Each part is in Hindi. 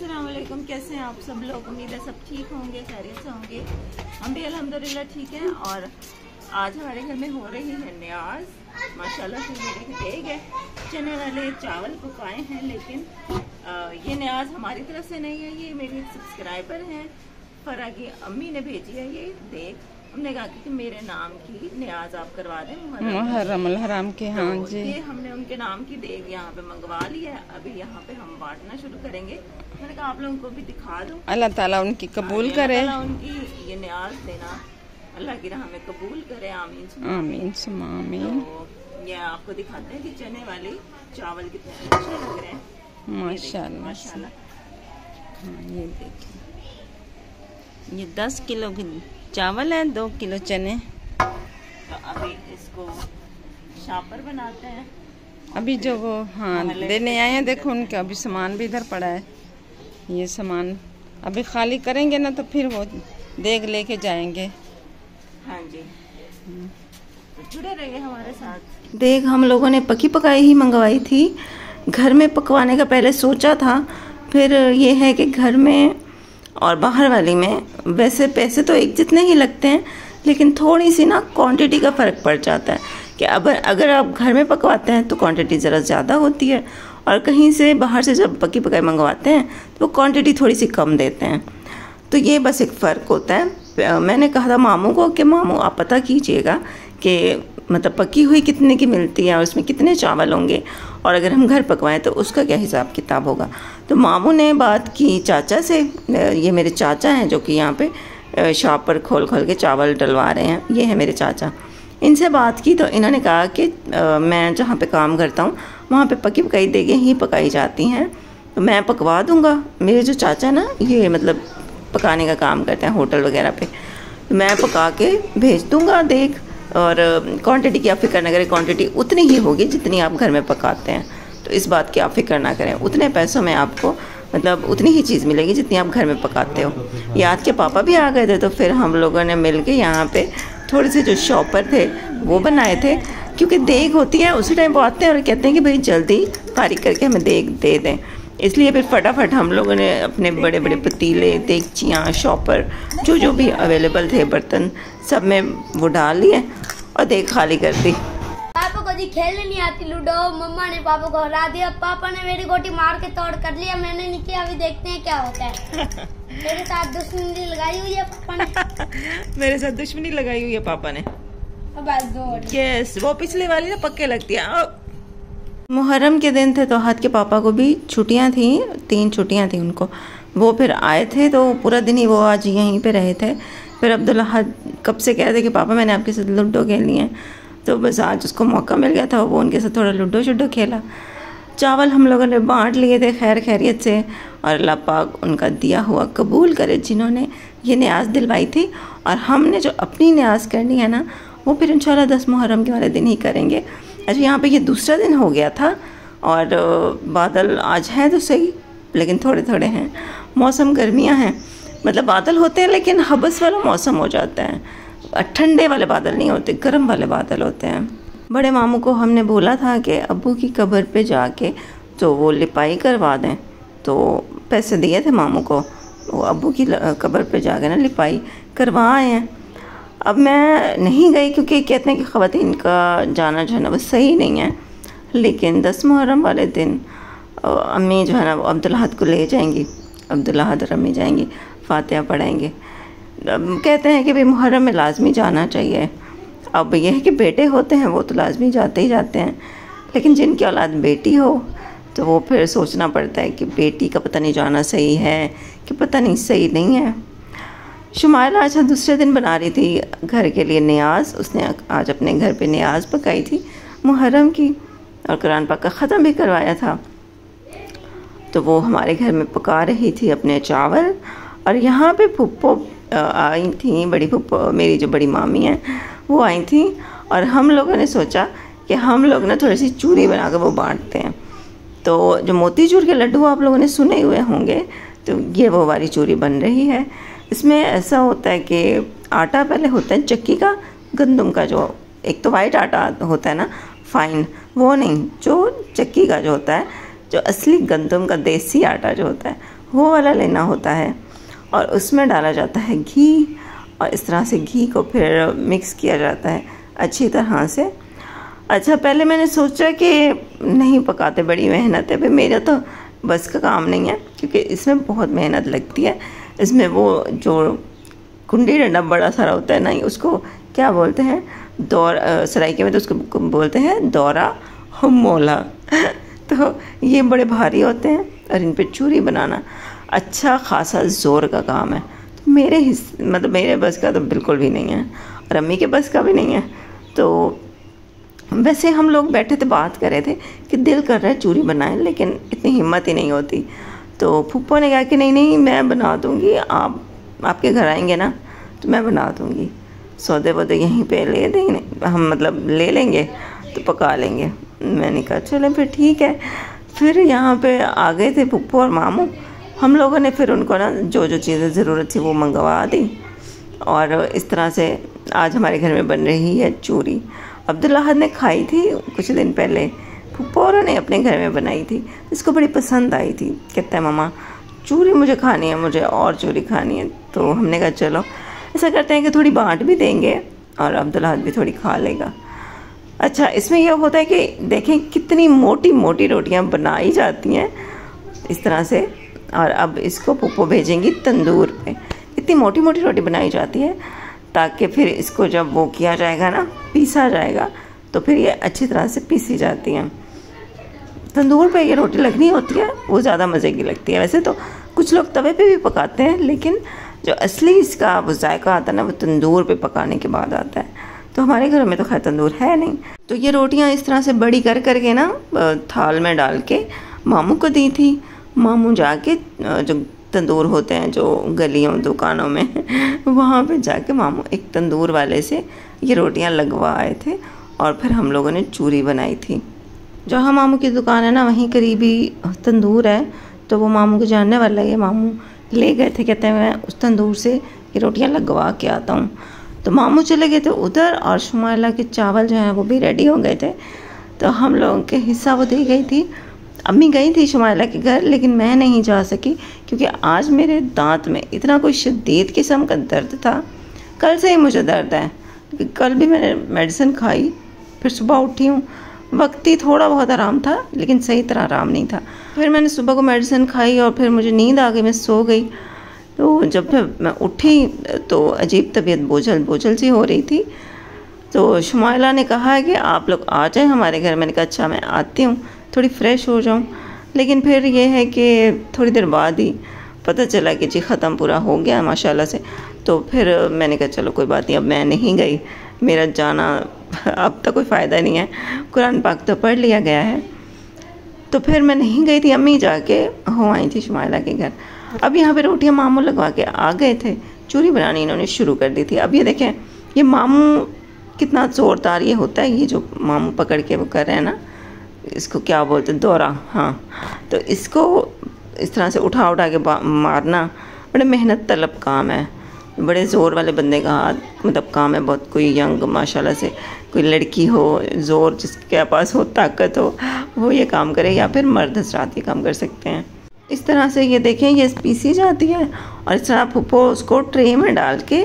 अस्सलाम वालेकुम। कैसे हैं आप सब लोग? उम्मीद है सब ठीक होंगे, खैरियत से होंगे। हम भी अल्हम्दुलिल्लाह ठीक हैं। और आज हमारे घर में हो रही है न्याज। माशाल्लाह से मेरी देग है, चने वाले चावल पकाए हैं। लेकिन ये न्याज हमारी तरफ से नहीं है, ये मेरी सब्सक्राइबर हैं फरा की अम्मी ने भेजी है ये देग। हमने कहा कि मेरे नाम की न्याज आप करवा दें, मुहर्रम अल हराम के। हाँ जी, ये हमने उनके नाम की देग यहाँ पे मंगवा ली है। अभी यहाँ पे हम बांटना शुरू करेंगे। मैंने कहा आप लोगों को भी दिखा दूं। अल्लाह ताला उनकी कबूल करे, अल्लाह उनकी ये न्याज देना अल्लाह की राह में कबूल करे। आमीन आमीन आमीन। तो ये आपको दिखाते हैं कि चने वाले चावल कितने अच्छे लग रहे हैं माशाल्लाह माशाल्लाह। हाँ, ये देखिए, ये 10 किलो की चावल है, 2 किलो चने। तो अभी इसको शापर बनाते हैं। अभी जो वो हाँ देने आए हैं, देखो उनका अभी सामान भी इधर पड़ा है। ये सामान अभी खाली करेंगे ना तो फिर वो देग लेके जाएंगे। हाँ जी, तो जुड़े रहिए हमारे साथ। देग हम लोगों ने पकी पकाई ही मंगवाई थी। घर में पकवाने का पहले सोचा था, फिर ये है कि घर में और बाहर वाली में वैसे पैसे तो एक जितने ही लगते हैं, लेकिन थोड़ी सी ना क्वांटिटी का फ़र्क पड़ जाता है कि अगर आप घर में पकवाते हैं तो क्वांटिटी ज़रा ज़्यादा होती है, और कहीं से बाहर से जब पकी पकाई मंगवाते हैं तो वो क्वांटिटी थोड़ी सी कम देते हैं। तो ये बस एक फ़र्क होता है। मैंने कहा था मामू को कि मामू आप पता कीजिएगा कि मतलब पकी हुई कितने की मिलती है और उसमें कितने चावल होंगे, और अगर हम घर पकवाएं तो उसका क्या हिसाब किताब होगा। तो मामू ने बात की चाचा से। ये मेरे चाचा हैं जो कि यहाँ पे शॉप पर खोल के चावल डलवा रहे हैं। ये है मेरे चाचा। इनसे बात की तो इन्होंने कहा कि मैं जहाँ पे काम करता हूँ वहाँ पे पकी पकाई देगें ही पकाई जाती हैं, तो मैं पकवा दूँगा। मेरे जो चाचा ना ये मतलब पकाने का काम करते हैं होटल वगैरह पे, तो मैं पका के भेज दूँगा देग। और क्वांटिटी की आप फिक्र ना करें, क्वांटिटी उतनी ही होगी जितनी आप घर में पकाते हैं। तो इस बात की आप फिक्र ना करें, उतने पैसों में आपको मतलब उतनी ही चीज़ मिलेगी जितनी आप घर में पकाते हो। याद के पापा भी आ गए थे, तो फिर हम लोगों ने मिल के यहाँ पे थोड़े से जो शॉपर थे वो बनाए थे, क्योंकि देग होती है उसी टाइम वो आते हैं और कहते हैं कि भाई जल्दी फारिग करके हमें देग दे दें। इसलिए फिर फटाफट हम लोगों ने अपने बड़े बड़े पतीले, देगचियाँ, शॉपर जो भी अवेलेबल थे बर्तन सब में वो डाल लिए और देग खाली कर दी। पापा को जी खेलने नहीं आती लूडो। मम्मा ने पापा को हरा दिया, पापा ने मेरी गोटी मार के तोड़ कर लिया। मैंने नहीं किया, अभी देखते हैं क्या होता है। मेरे साथ दुश्मनी लगाई हुई है पापा ने। मेरे साथ दुश्मनी लगाई हुई है पापा ने। बस दो यस, वो पिछले वाली ना पक्के लगती है। मुहर्रम के दिन थे तो हाथ के पापा को भी छुट्टियां थी, 3 छुट्टियां थी उनको। वो फिर आए थे तो पूरा दिन ही वो आज यहीं पे रहे थे। फिर अब्दुल्ला कब से कह रहे थे कि पापा मैंने आपके साथ लूडो खेलनी है, तो बस आज उसको मौका मिल गया था। वो उनके साथ थोड़ा लूडो शुडो खेला। चावल हम लोगों ने बांट लिए थे खैर खैरियत से, और अल्लाह पाक उनका दिया हुआ कबूल करे जिन्होंने ये न्याज दिलवाई थी। और हमने जो अपनी न्याज करनी है ना वो फिर इंशाल्लाह 10 मुहर्रम के वाले दिन ही करेंगे। अच्छा, यहाँ पे ये दूसरा दिन हो गया था और बादल आज हैं तो सही, लेकिन थोड़े थोड़े हैं। मौसम गर्मियाँ हैं, मतलब बादल होते हैं लेकिन हबस वाला मौसम हो जाता है। ठंडे वाले बादल नहीं होते, गर्म वाले बादल होते हैं। बड़े मामू को हमने बोला था कि अब्बू की कब्र पे जाके तो वो लिपाई करवा दें, तो पैसे दिए थे मामू को, वो अब्बू की कब्र पे जाके ना लिपाई करवा आए हैं। अब मैं नहीं गई क्योंकि कहते हैं कि ख़वातीन का जाना जो है ना वो सही नहीं है। लेकिन 10 मुहर्रम वाले दिन अम्मी जो है ना वो अब्दुल्ला को ले जाएंगी, अब्दुल्ला और अम्मी जाएंगी, फातिहा पढ़ाएंगे। कहते हैं कि भाई मुहर्रम में लाजमी जाना चाहिए। अब यह है कि बेटे होते हैं वो तो लाजमी जाते ही जाते हैं, लेकिन जिनकी औलाद बेटी हो तो वो फिर सोचना पड़ता है कि बेटी का पता नहीं जाना सही है कि पता नहीं सही नहीं है। शुमाइला आज दूसरे दिन बना रही थी घर के लिए न्याज। उसने आज अपने घर पे न्याज पकाई थी मुहर्रम की, और कुरान पाक का ख़त्म भी करवाया था। तो वो हमारे घर में पका रही थी अपने चावल। और यहाँ पे फुप्पो आई थी, बड़ी फुप्पो मेरी जो बड़ी मामी हैं वो आई थी, और हम लोगों ने सोचा कि हम लोग ना थोड़ी सी चूरी बना कर वो बांटते हैं। तो जो मोतीचूर के लड्डू आप लोगों ने सुने हुए होंगे, तो ये वो वाली चूरी बन रही है। इसमें ऐसा होता है कि आटा पहले होता है चक्की का, गंदम का, जो एक तो वाइट आटा होता है ना फाइन, वो नहीं, जो चक्की का जो होता है, जो असली गंदम का देसी आटा जो होता है वो वाला लेना होता है और उसमें डाला जाता है घी और इस तरह से घी को फिर मिक्स किया जाता है अच्छी तरह से। अच्छा, पहले मैंने सोचा कि नहीं पकाते, बड़ी मेहनत है, फिर मेरा तो बस का काम नहीं है क्योंकि इसमें बहुत मेहनत लगती है। इसमें वो जो कुंडी डंडा बड़ा सारा होता है ना, उसको क्या बोलते हैं, सराइके में तो उसको बोलते हैं दौरा मोला। तो ये बड़े भारी होते हैं और इन पे चूरी बनाना अच्छा खासा ज़ोर का काम है। तो मेरे बस का तो बिल्कुल भी नहीं है और अम्मी के बस का भी नहीं है। तो वैसे हम लोग बैठे थे, बात कर रहे थे कि दिल कर रहा है चूरी बनाएं, लेकिन इतनी हिम्मत ही नहीं होती। तो फूफो ने कहा कि नहीं मैं बना दूँगी, आपके घर आएंगे ना तो मैं बना दूँगी, सौदे वौदे यहीं पे ले देंगे हम, मतलब ले लेंगे तो पका लेंगे। मैंने कहा चले फिर ठीक है। फिर यहाँ पे आ गए थे फूफो और मामू, हम लोगों ने फिर उनको ना जो जो चीज़ें ज़रूरत थी वो मंगवा दी और इस तरह से आज हमारे घर में बन रही है चूरी। अब्दुल्ला अहद ने खाई थी कुछ दिन पहले, फूफो ने अपने घर में बनाई थी, इसको बड़ी पसंद आई थी। कहता है मम्मा चूरी मुझे खानी है, मुझे और चूरी खानी है। तो हमने कहा चलो ऐसा करते हैं कि थोड़ी बांट भी देंगे और अब्दुल्ला अहद भी थोड़ी खा लेगा। अच्छा, इसमें यह होता है कि देखें कितनी मोटी मोटी रोटियां बनाई जाती हैं इस तरह से, और अब इसको फूफो भेजेंगी तंदूर पे। इतनी मोटी मोटी रोटी बनाई जाती है ताकि फिर इसको जब वो किया जाएगा ना, पीसा जाएगा, तो फिर ये अच्छी तरह से पीसी जाती हैं। तंदूर पे ये रोटी लगनी होती है, वो ज़्यादा मज़े की लगती है। वैसे तो कुछ लोग तवे पे भी पकाते हैं, लेकिन जो असली इसका वो जायका आता है ना, वो तंदूर पे पकाने के बाद आता है। तो हमारे घर में तो खैर तंदूर है नहीं। तो ये रोटियां इस तरह से बड़ी कर के ना थाल में डाल के मामू को दी थी। मामू जाके जो तंदूर होते हैं जो गलियों दुकानों में, वहाँ पे जाके मामू एक तंदूर वाले से ये रोटियां लगवा आए थे और फिर हम लोगों ने चूरी बनाई थी। जहाँ मामू की दुकान है ना, वहीं करीबी तंदूर है, तो वो मामू को जानने वाला है। मामू ले गए थे, कहते हैं मैं उस तंदूर से ये रोटियां लगवा के आता हूँ। तो मामू चले गए थे उधर और शुमाइला के चावल जो हैं वो भी रेडी हो गए थे। तो हम लोगों के हिस्सा वो दे गई थी। अम्मी गई थी शुमाइला के घर, लेकिन मैं नहीं जा सकी क्योंकि आज मेरे दांत में इतना कोई शदीद किस्म का दर्द था। कल से ही मुझे दर्द है, कल भी मैंने मेडिसिन खाई, फिर सुबह उठी हूँ, वक्ती थोड़ा बहुत आराम था लेकिन सही तरह आराम नहीं था। फिर मैंने सुबह को मेडिसिन खाई और फिर मुझे नींद आ गई, मैं सो गई। तो जब मैं उठी तो अजीब तबीयत बोझल सी हो रही थी। तो शुमाइला ने कहा है कि आप लोग आ जाएं हमारे घर। मैंने कहा अच्छा मैं आती हूँ, थोड़ी फ्रेश हो जाऊँ। लेकिन फिर ये है कि थोड़ी देर बाद ही पता चला कि जी ख़त्म पूरा हो गया माशाल्लाह से। तो फिर मैंने कहा चलो कोई बात नहीं, अब मैं नहीं गई, मेरा जाना अब तक कोई फ़ायदा नहीं है, कुरान पाक तो पढ़ लिया गया है। तो फिर मैं नहीं गई थी, अम्मी जाके हो आई थी शुमाइला के घर। अब यहाँ पे रोटियाँ मामू लगवा के आ गए थे, चूरी बनानी इन्होंने शुरू कर दी थी। अब ये देखें ये मामू कितना ज़ोरदार ये होता है, ये जो मामू पकड़ के वो कर रहे हैं ना, इसको क्या बोलते हैं, दौरा। हाँ, तो इसको इस तरह से उठा के मारना बड़े मेहनत तलब काम है, बड़े ज़ोर वाले बंदे का हाथ मतलब काम है बहुत। कोई यंग माशाल्लाह से कोई लड़की हो, ज़ोर जिसके पास हो, ताकत हो, वो ये काम करे, या फिर मर्द हजरात ये काम कर सकते हैं। इस तरह से ये देखें ये पीसी जाती है और इस तरह फूफो उसको ट्रे में डाल के,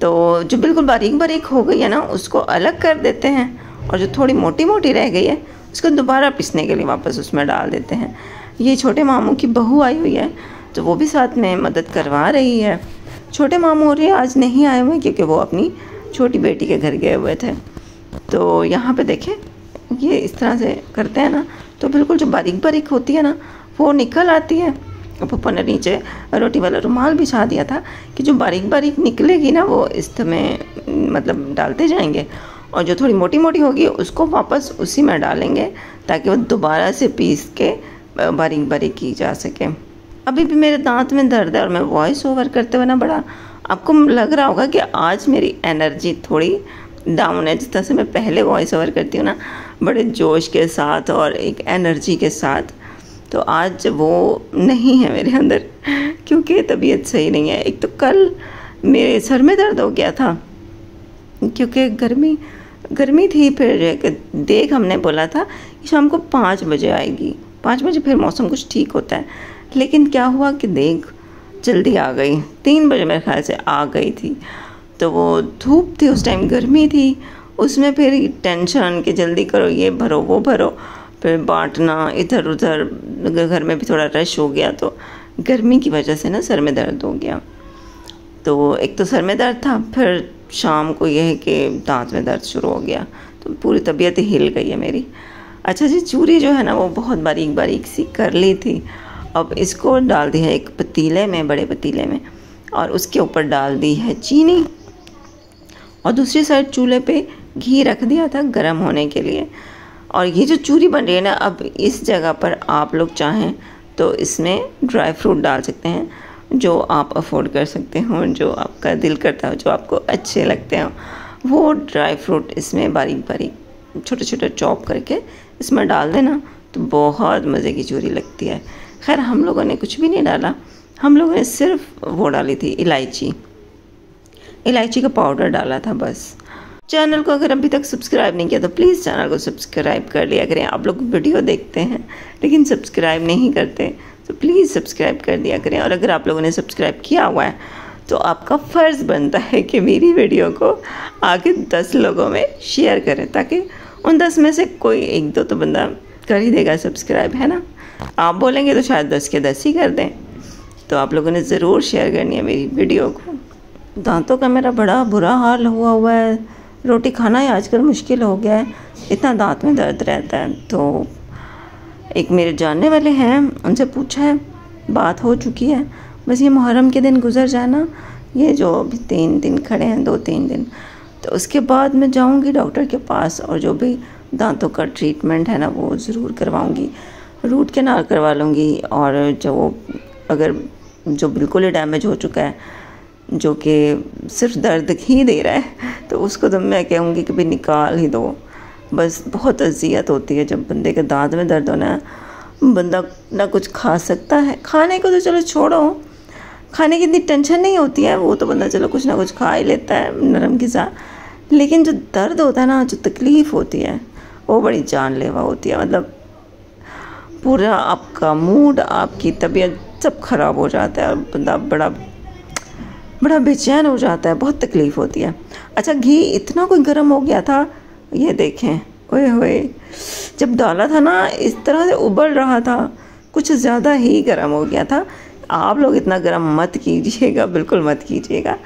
तो जो बिल्कुल बारीक बारीक हो गई है ना उसको अलग कर देते हैं, और जो थोड़ी मोटी मोटी रह गई है उसको दोबारा पीसने के लिए वापस उसमें डाल देते हैं। ये छोटे मामू की बहू आई हुई है तो वो भी साथ में मदद करवा रही है। छोटे मामू और ये आज नहीं आए हुए क्योंकि वो अपनी छोटी बेटी के घर गए हुए थे। तो यहाँ पे देखें ये इस तरह से करते हैं ना, तो बिल्कुल जो बारीक बारीक होती है ना वो निकल आती है। पप्पा ने नीचे रोटी वाला रुमाल बिछा दिया था कि जो बारीक बारीक निकलेगी ना वो इसमें मतलब डालते जाएंगे, और जो थोड़ी मोटी मोटी होगी उसको वापस उसी में डालेंगे ताकि वो दोबारा से पीस के बारीक बारीक की जा सके। अभी भी मेरे दांत में दर्द है और मैं वॉइस ओवर करते हुए ना बड़ा, आपको लग रहा होगा कि आज मेरी एनर्जी थोड़ी डाउन है। जिस तरह से मैं पहले वॉइस ओवर करती हूँ ना बड़े जोश के साथ और एक एनर्जी के साथ, तो आज वो नहीं है मेरे अंदर क्योंकि तबीयत सही नहीं है। एक तो कल मेरे सर में दर्द हो गया था क्योंकि गर्मी थी। फिर देख हमने बोला था कि शाम को 5 बजे आएगी, 5 बजे फिर मौसम कुछ ठीक होता है, लेकिन क्या हुआ कि देग जल्दी आ गई, 3 बजे मेरे ख्याल से आ गई थी। तो वो धूप थी उस टाइम, गर्मी थी, उसमें फिर टेंशन कि जल्दी करो, ये भरो वो भरो, फिर बांटना इधर उधर, घर में भी थोड़ा रश हो गया। तो गर्मी की वजह से ना सर में दर्द हो गया। तो एक तो सर में दर्द था, फिर शाम को यह है कि दांत में दर्द शुरू हो गया, तो पूरी तबीयत ही हिल गई है मेरी। अच्छा जी, चूरी जो है ना वो बहुत बारीक बारीक सी कर ली थी। अब इसको डाल दी है एक पतीले में, बड़े पतीले में, और उसके ऊपर डाल दी है चीनी, और दूसरी साइड चूल्हे पे घी रख दिया था गरम होने के लिए। और ये जो चूरी बन रही है ना, अब इस जगह पर आप लोग चाहें तो इसमें ड्राई फ्रूट डाल सकते हैं, जो आप अफोर्ड कर सकते हो, जो आपका दिल करता हो, जो आपको अच्छे लगते हो, वो ड्राई फ्रूट इसमें बारीक बारीक छोटे छोटे चॉप करके इसमें डाल देना, तो बहुत मज़े की चूरी लगती है। खैर हम लोगों ने कुछ भी नहीं डाला, हम लोगों ने सिर्फ वो डाली थी इलायची का पाउडर डाला था बस। चैनल को अगर अभी तक सब्सक्राइब नहीं किया तो प्लीज़ चैनल को सब्सक्राइब कर लिया करें। आप लोग वीडियो देखते हैं लेकिन सब्सक्राइब नहीं करते, तो प्लीज़ सब्सक्राइब कर दिया करें। और अगर आप लोगों ने सब्सक्राइब किया हुआ है तो आपका फ़र्ज़ बनता है कि मेरी वीडियो को आगे 10 लोगों में शेयर करें, ताकि उन 10 में से कोई 1-2 तो बंदा कर ही देगा सब्सक्राइब, है ना। आप बोलेंगे तो शायद 10 के 10 ही कर दें। तो आप लोगों ने ज़रूर शेयर करनी है मेरी वीडियो को। दांतों का मेरा बड़ा बुरा हाल हुआ है, रोटी खाना ही आजकल मुश्किल हो गया है, इतना दांत में दर्द रहता है। तो एक मेरे जानने वाले हैं, उनसे पूछा है, बात हो चुकी है, बस ये मुहर्रम के दिन गुजर जाए ना, ये जो अभी 3 दिन खड़े हैं, 2-3 दिन, तो उसके बाद मैं जाऊंगी डॉक्टर के पास, और जो भी दांतों का ट्रीटमेंट है ना वो ज़रूर करवाऊंगी, रूट कैनाल करवा लूँगी। और जो अगर जो बिल्कुल ही डैमेज हो चुका है, जो कि सिर्फ दर्द ही दे रहा है, तो उसको तो मैं कहूँगी कि भाई निकाल ही दो। बस बहुत अज़ियत होती है जब बंदे के दांत में दर्द होना है, बंदा ना कुछ खा सकता है, खाने को तो चलो छोड़ो, खाने की इतनी टेंशन नहीं होती है, वो तो बंदा चलो कुछ ना कुछ खा ही लेता है नरम ग़िज़ा, लेकिन जो दर्द होता है ना, जो तकलीफ़ होती है, वो बड़ी जानलेवा होती है। मतलब पूरा आपका मूड, आपकी तबीयत सब ख़राब हो जाता है, और बंदा बड़ा बेचैन हो जाता है, बहुत तकलीफ़ होती है। अच्छा, घी इतना कोई गर्म हो गया था, ये देखें, ओए होए, जब डाला था ना इस तरह से उबल रहा था, कुछ ज़्यादा ही गर्म हो गया था। आप लोग इतना गर्म मत कीजिएगा, बिल्कुल मत कीजिएगा।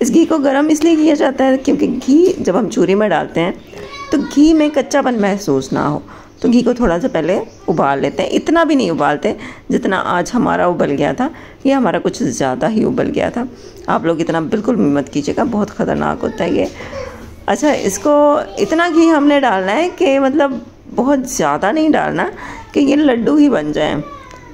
इस घी को गर्म इसलिए किया जाता है क्योंकि घी जब हम चूरी में डालते हैं तो घी में कच्चापन महसूस ना हो, तो घी को थोड़ा सा पहले उबाल लेते हैं। इतना भी नहीं उबालते जितना आज हमारा उबल गया था, ये हमारा कुछ ज़्यादा ही उबल गया था। आप लोग इतना बिल्कुल भी मत कीजिएगा, बहुत ख़तरनाक होता है ये। अच्छा, इसको इतना घी हमने डालना है कि मतलब बहुत ज़्यादा नहीं डालना कि ये लड्डू ही बन जाए।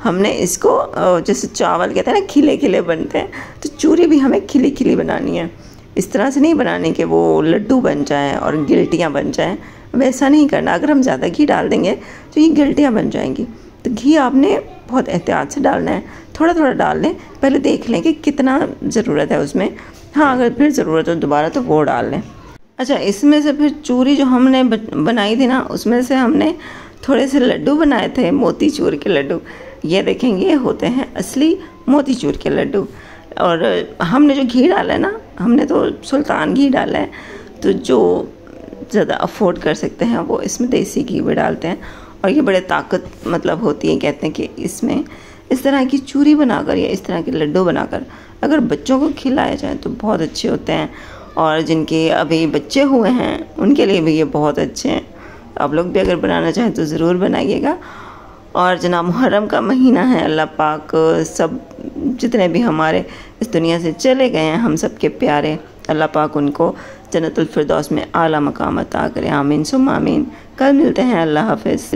हमने इसको जैसे चावल कहते हैं ना खिले खिले बनते हैं, तो चूरी भी हमें खिली खिली बनानी है। इस तरह से नहीं बनानी कि वो लड्डू बन जाएँ और गिल्टियाँ बन जाएँ, वैसा नहीं करना। अगर हम ज़्यादा घी डाल देंगे तो ये गिल्टियाँ बन जाएंगी। तो घी आपने बहुत एहतियात से डालना है, थोड़ा थोड़ा डाल लें, पहले देख लें कि कितना ज़रूरत है उसमें। हाँ, अगर फिर ज़रूरत हो दोबारा तो वो डाल लें। अच्छा, इसमें से फिर चूरी जो हमने बनाई थी ना, उसमें से हमने थोड़े से लड्डू बनाए थे, मोतीचूर के लड्डू। ये देखेंगे, ये होते हैं असली मोतीचूर के लड्डू। और हमने जो घी डाला है ना, हमने तो सुल्तान घी डाला है, तो जो ज़्यादा अफोर्ड कर सकते हैं वो इसमें देसी घी भी डालते हैं। और ये बड़े ताकत मतलब होती है, कहते हैं कि इसमें इस तरह की चूरी बनाकर या इस तरह के लड्डू बनाकर अगर बच्चों को खिलाए जाएँ तो बहुत अच्छे होते हैं। और जिनके अभी बच्चे हुए हैं उनके लिए भी ये बहुत अच्छे हैं। आप लोग भी अगर बनाना चाहें तो ज़रूर बनाइएगा। और जनाब मुहर्रम का महीना है, अल्लाह पाक सब जितने भी हमारे इस दुनिया से चले गए हैं, हम सब के प्यारे, अल्लाह पाक उनको जन्नतुल फिरदौस में आला मकाम अता करे। आमीन सुम्मा आमीन। कल मिलते हैं, अल्लाह हाफ़िज़।